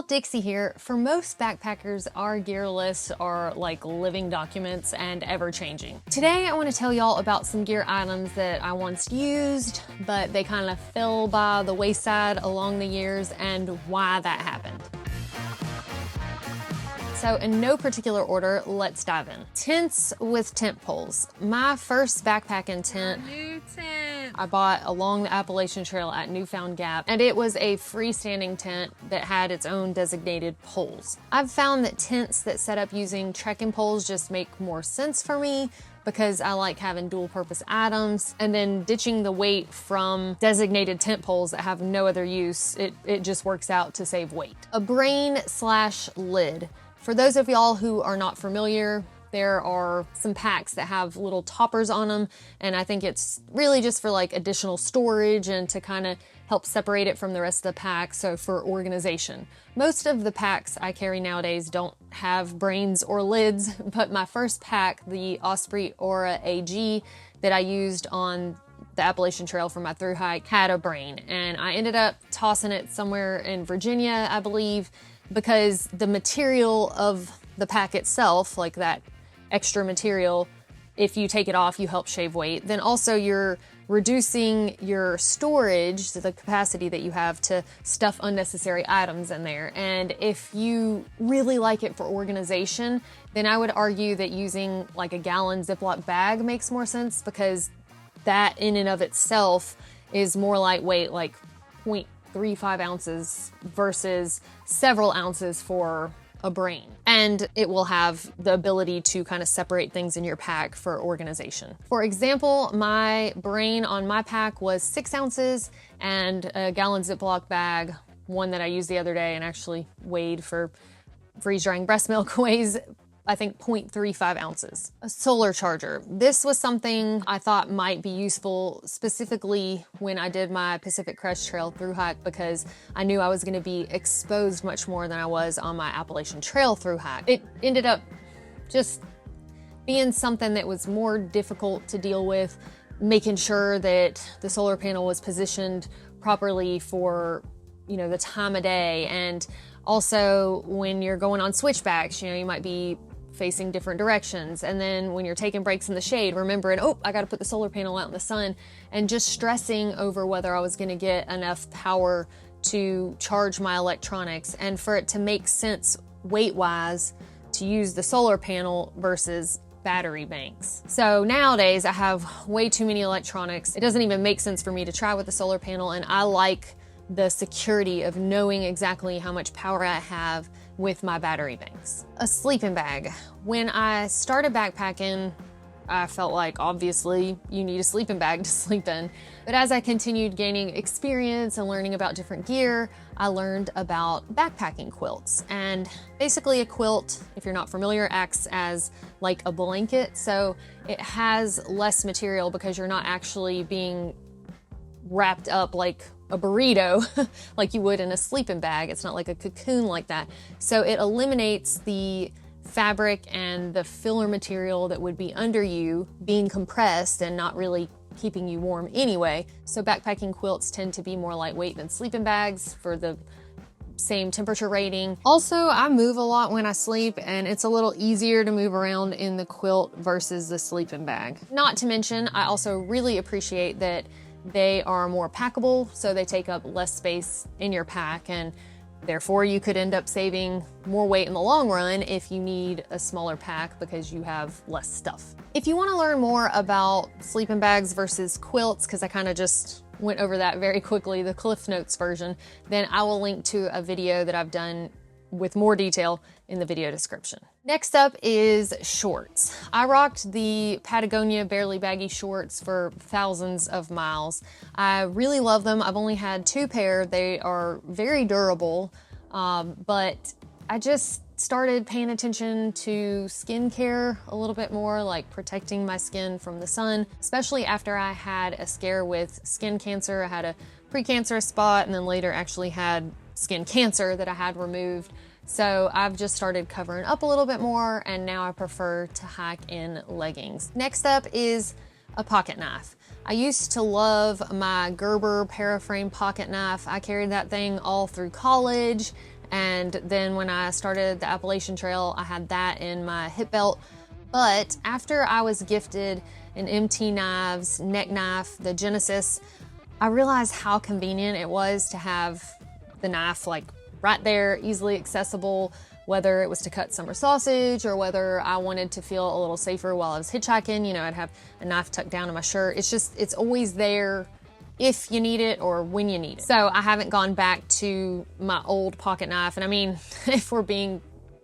Dixie here. For most backpackers, our gear lists are like living documents and ever-changing. Today, I want to tell y'all about some gear items that I once used, but they kind of fell by the wayside along the years and why that happened. So in no particular order, let's dive in. Tents with tent poles. My first backpacking tent, New tent, I bought along the Appalachian Trail at Newfound Gap, and it was a freestanding tent that had its own designated poles. I've found that tents that set up using trekking poles just make more sense for me because I like having dual purpose items, and then ditching the weight from designated tent poles that have no other use, it just works out to save weight. A brain/lid. For those of y'all who are not familiar, there are some packs that have little toppers on them, and I think it's really just for like additional storage and to kind of help separate it from the rest of the pack, so for organization. Most of the packs I carry nowadays don't have brains or lids, but my first pack, the Osprey Aura AG that I used on the Appalachian Trail for my thru hike, had a brain, and I ended up tossing it somewhere in Virginia, I believe, because the material of the pack itself, like that extra material, if you take it off, you help shave weight. Then also you're reducing your storage, the capacity that you have to stuff unnecessary items in there. And if you really like it for organization, then I would argue that using like a gallon Ziploc bag makes more sense, because that in and of itself is more lightweight, like 0.35 ounces versus several ounces for a brain. And it will have the ability to kind of separate things in your pack for organization. For example, my brain on my pack was 6 ounces, and a gallon Ziploc bag, one that I used the other day and actually weighed for freeze drying breast milk, weighs I think 0.35 ounces. A solar charger. This was something I thought might be useful specifically when I did my Pacific Crest Trail thru hike, because I knew I was going to be exposed much more than I was on my Appalachian Trail thru hike. It ended up just being something that was more difficult to deal with, making sure that the solar panel was positioned properly for, you know, the time of day. And also when you're going on switchbacks, you know, you might be facing different directions. And then when you're taking breaks in the shade, remembering, oh, I got to put the solar panel out in the sun, and just stressing over whether I was going to get enough power to charge my electronics, and for it to make sense weight-wise to use the solar panel versus battery banks. So nowadays I have way too many electronics. It doesn't even make sense for me to try with the solar panel, and I like the security of knowing exactly how much power I have with my battery banks. A sleeping bag. When I started backpacking, I felt like obviously you need a sleeping bag to sleep in. But as I continued gaining experience and learning about different gear, I learned about backpacking quilts. And basically a quilt, if you're not familiar, acts as like a blanket. So it has less material because you're not actually being wrapped up like a burrito like you would in a sleeping bag. It's not like a cocoon like that. So it eliminates the fabric and the filler material that would be under you being compressed and not really keeping you warm anyway. So backpacking quilts tend to be more lightweight than sleeping bags for the same temperature rating. Also, I move a lot when I sleep, and it's a little easier to move around in the quilt versus the sleeping bag. Not to mention, I also really appreciate that they are more packable, so they take up less space in your pack, and therefore you could end up saving more weight in the long run if you need a smaller pack because you have less stuff. If you want to learn more about sleeping bags versus quilts, because I kind of just went over that very quickly, the Cliff Notes version, then I will link to a video that I've done with more detail in the video description. Next up is shorts. I rocked the Patagonia Barely Baggy shorts for thousands of miles. I really love them. I've only had 2 pair. They are very durable, but I just started paying attention to skincare a little bit more, like protecting my skin from the sun, especially after I had a scare with skin cancer. I had a precancerous spot and then later actually had skin cancer that I had removed. So I've just started covering up a little bit more, and now I prefer to hike in leggings. Next up is a pocket knife. I used to love my Gerber Paraframe pocket knife. I carried that thing all through college, And then when I started the Appalachian Trail, I had that in my hip belt. But after I was gifted an MT Knives neck knife, the Genesis, I realized how convenient it was to have the knife like right there, easily accessible, whether it was to cut summer sausage or whether I wanted to feel a little safer while I was hitchhiking. You know, I'd have a knife tucked down in my shirt. It's always there if you need it or when you need it. So I haven't gone back to my old pocket knife. And I mean, if we're being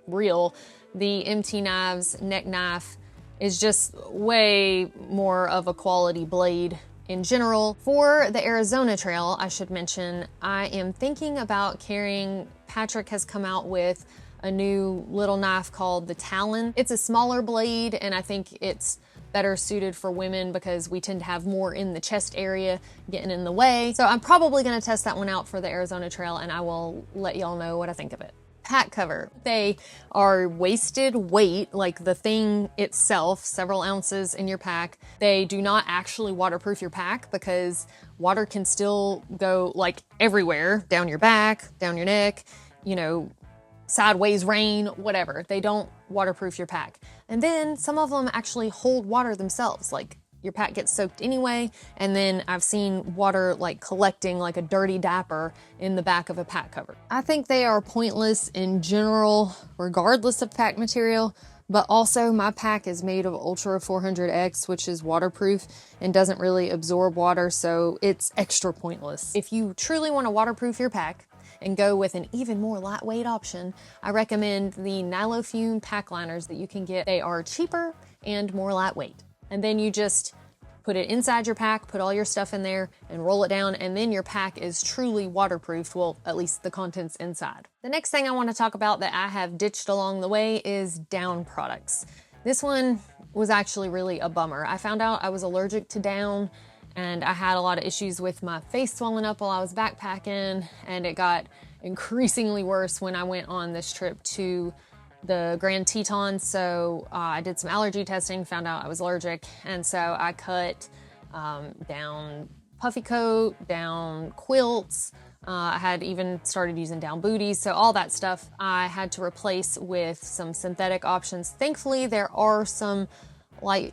real, the MT Knives neck knife is just way more of a quality blade in general. For the Arizona Trail, I should mention, I am thinking about carrying, Patrick has come out with a new little knife called the Talon. It's a smaller blade, and I think it's better suited for women because we tend to have more in the chest area getting in the way. So I'm probably gonna test that one out for the Arizona Trail, and I will let y'all know what I think of it. Pack cover. They are wasted weight, like the thing itself, several ounces in your pack. They do not actually waterproof your pack because water can still go like everywhere, down your back, down your neck, you know, sideways rain, whatever. They don't waterproof your pack. And then some of them actually hold water themselves, like your pack gets soaked anyway, and then I've seen water like collecting like a dirty diaper in the back of a pack cover. I think they are pointless in general, regardless of pack material, but also my pack is made of Ultra 400X, which is waterproof and doesn't really absorb water, so it's extra pointless. If you truly want to waterproof your pack and go with an even more lightweight option, I recommend the Nylofume pack liners that you can get. They are cheaper and more lightweight. And then you just put it inside your pack, put all your stuff in there and roll it down, and then your pack is truly waterproof, well, at least the contents inside. The next thing I want to talk about that I have ditched along the way is down products. This one was actually really a bummer. I found out I was allergic to down, and I had a lot of issues with my face swelling up while I was backpacking, and it got increasingly worse when I went on this trip to the Grand Tetons. So I did some allergy testing, found out I was allergic, and so I cut down puffy coat, down quilts. I had even started using down booties, so all that stuff I had to replace with some synthetic options. Thankfully, there are some lighter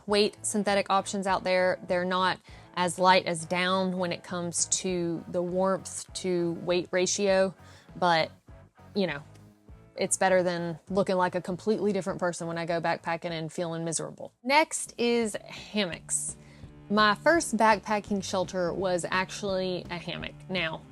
weight synthetic options out there. They're not as light as down when it comes to the warmth to weight ratio, but you know, it's better than looking like a completely different person when I go backpacking and feeling miserable. Next is hammocks. My first backpacking shelter was actually a hammock. Now,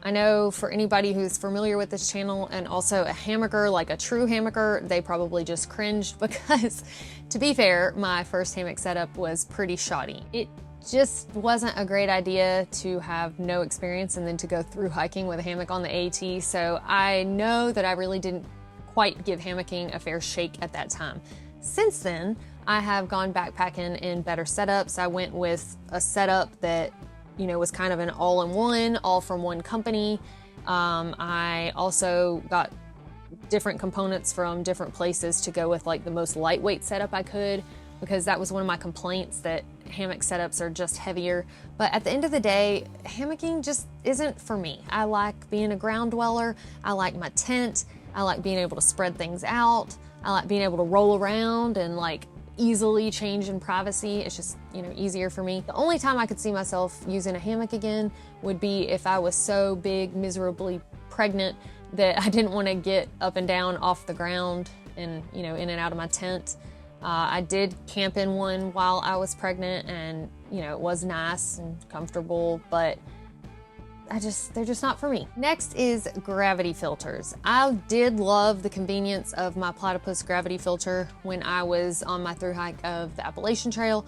I know for anybody who's familiar with this channel and also a hammocker, like a true hammocker, they probably just cringed because, to be fair, my first hammock setup was pretty shoddy. It just wasn't a great idea to have no experience and then to go through hiking with a hammock on the AT, so I know that I really didn't quite give hammocking a fair shake at that time. Since then, I have gone backpacking in better setups. I went with a setup that, you know, was kind of an all-in-one, all from one company. I also got different components from different places to go with like the most lightweight setup I could, because that was one of my complaints, that hammock setups are just heavier. But at the end of the day, hammocking just isn't for me. I like being a ground dweller. I like my tent. I like being able to spread things out. I like being able to roll around and like easily change in privacy. It's just, you know, easier for me. The only time I could see myself using a hammock again would be if I was so big, miserably pregnant that I didn't want to get up and down off the ground and, you know, in and out of my tent. I did camp in one while I was pregnant, and you know, it was nice and comfortable, but they're just not for me. Next is gravity filters. I did love the convenience of my platypus gravity filter when I was on my thru hike of the Appalachian Trail.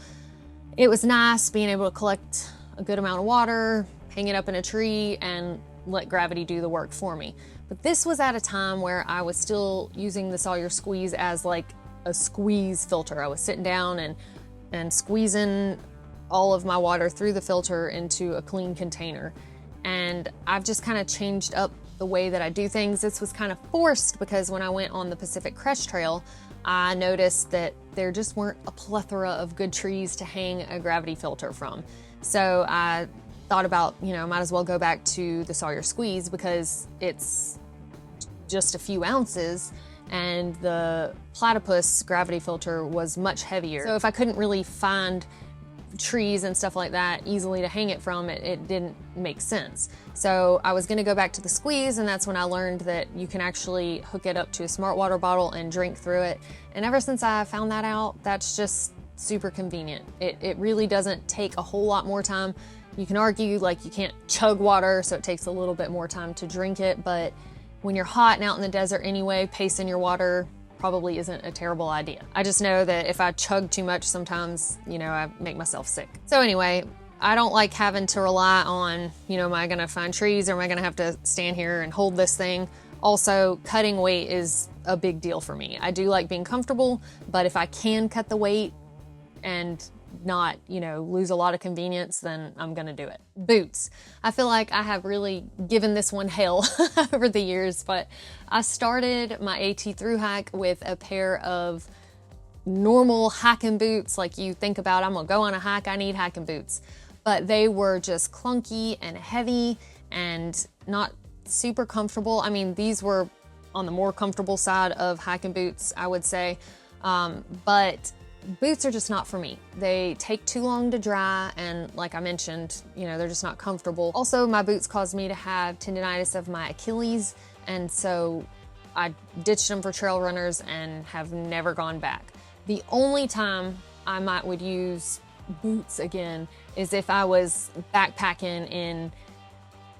It was nice being able to collect a good amount of water, hang it up in a tree, and let gravity do the work for me. But this was at a time where I was still using the Sawyer Squeeze as like a squeeze filter. I was sitting down and squeezing all of my water through the filter into a clean container. And I've just kind of changed up the way that I do things. This was kind of forced because when I went on the Pacific Crest Trail, I noticed that there just weren't a plethora of good trees to hang a gravity filter from. So I thought about, might as well go back to the Sawyer Squeeze because it's just a few ounces and the platypus gravity filter was much heavier. So if I couldn't really find trees and stuff like that easily to hang it from, it didn't make sense. So I was gonna go back to the Squeeze, and that's when I learned that you can actually hook it up to a smart water bottle and drink through it. And ever since I found that out, that's just super convenient. It really doesn't take a whole lot more time. You can argue like you can't chug water, so it takes a little bit more time to drink it, but when you're hot and out in the desert anyway, pacing your water probably isn't a terrible idea. I just know that if I chug too much, sometimes, I make myself sick. So anyway, I don't like having to rely on, am I gonna find trees or am I gonna have to stand here and hold this thing? Also, cutting weight is a big deal for me. I do like being comfortable, but if I can cut the weight and not, lose a lot of convenience, then I'm gonna do it. Boots. I feel like I have really given this one hell over the years, but I started my AT thru-hike with a pair of normal hiking boots. Like you think about, I'm gonna go on a hike, I need hiking boots. But they were just clunky and heavy and not super comfortable. I mean, these were on the more comfortable side of hiking boots, I would say. But boots are just not for me. They take too long to dry, and like I mentioned, they're just not comfortable. Also, my boots caused me to have tendonitis of my Achilles, and so I ditched them for trail runners and have never gone back. The only time I would use boots again is if I was backpacking in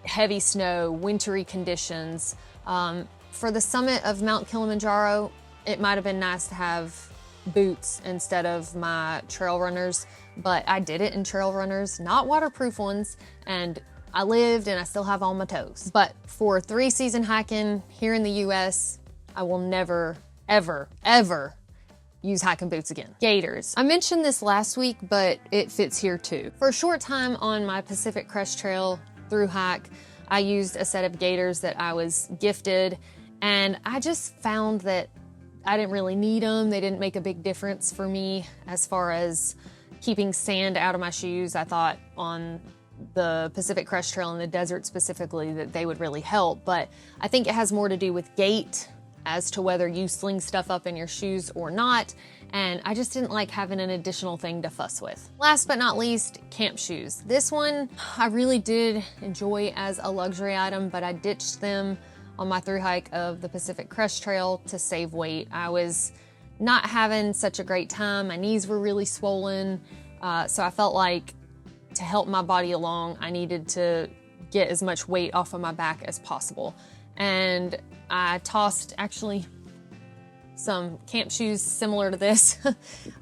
heavy snow, wintry conditions. For the summit of Mount Kilimanjaro, it might have been nice to have boots instead of my trail runners, but I did it in trail runners, not waterproof ones, and I lived and I still have all my toes. But for 3-season hiking here in the US, I will never, ever, ever use hiking boots again. Gaiters. I mentioned this last week, but it fits here too. For a short time on my Pacific Crest Trail thru-hike, I used a set of gaiters that I was gifted, and I just found that I didn't really need them. They didn't make a big difference for me as far as keeping sand out of my shoes. I thought on the Pacific Crest Trail in the desert specifically that they would really help, but I think it has more to do with gait as to whether you sling stuff up in your shoes or not, and I just didn't like having an additional thing to fuss with. Last but not least, camp shoes. This one I really did enjoy as a luxury item, but I ditched them on my thru-hike of the Pacific Crest Trail to save weight. I was not having such a great time. My knees were really swollen, so I felt like to help my body along, I needed to get as much weight off of my back as possible. And I tossed actually some camp shoes similar to this,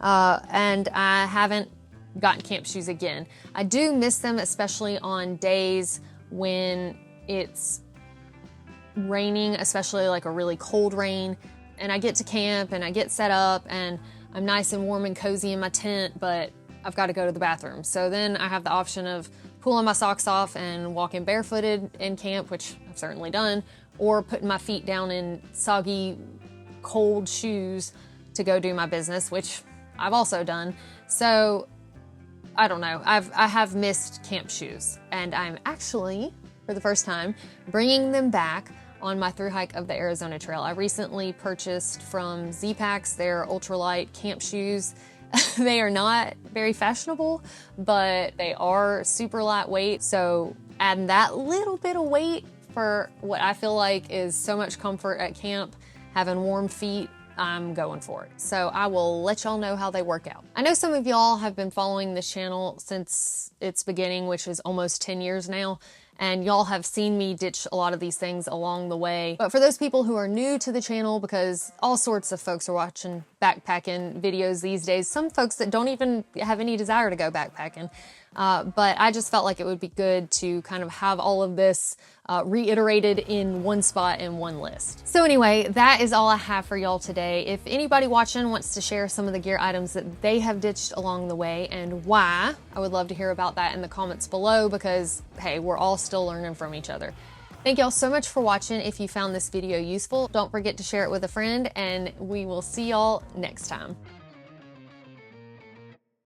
and I haven't gotten camp shoes again. I do miss them, especially on days when it's raining, especially like a really cold rain, and I get to camp and I get set up and I'm nice and warm and cozy in my tent, but I've got to go to the bathroom. So then I have the option of pulling my socks off and walking barefooted in camp, which I've certainly done, or putting my feet down in soggy, cold shoes to go do my business, which I've also done. So I don't know, I have missed camp shoes, and I'm actually, for the first time, bringing them back on my thru-hike of the Arizona Trail. I recently purchased from Z-Packs their ultralight camp shoes. They are not very fashionable, but they are super lightweight. So adding that little bit of weight for what I feel like is so much comfort at camp, having warm feet, I'm going for it. So I will let y'all know how they work out. I know some of y'all have been following this channel since its beginning, which is almost 10 years now. And y'all have seen me ditch a lot of these things along the way. But for those people who are new to the channel, because all sorts of folks are watching backpacking videos these days, some folks that don't even have any desire to go backpacking. But I just felt like it would be good to kind of have all of this reiterated in one spot in one list. So anyway, that is all I have for y'all today. If anybody watching wants to share some of the gear items that they have ditched along the way and why, I would love to hear about that in the comments below, because hey, we're all still learning from each other. Thank y'all so much for watching. If you found this video useful, don't forget to share it with a friend, and we will see y'all next time.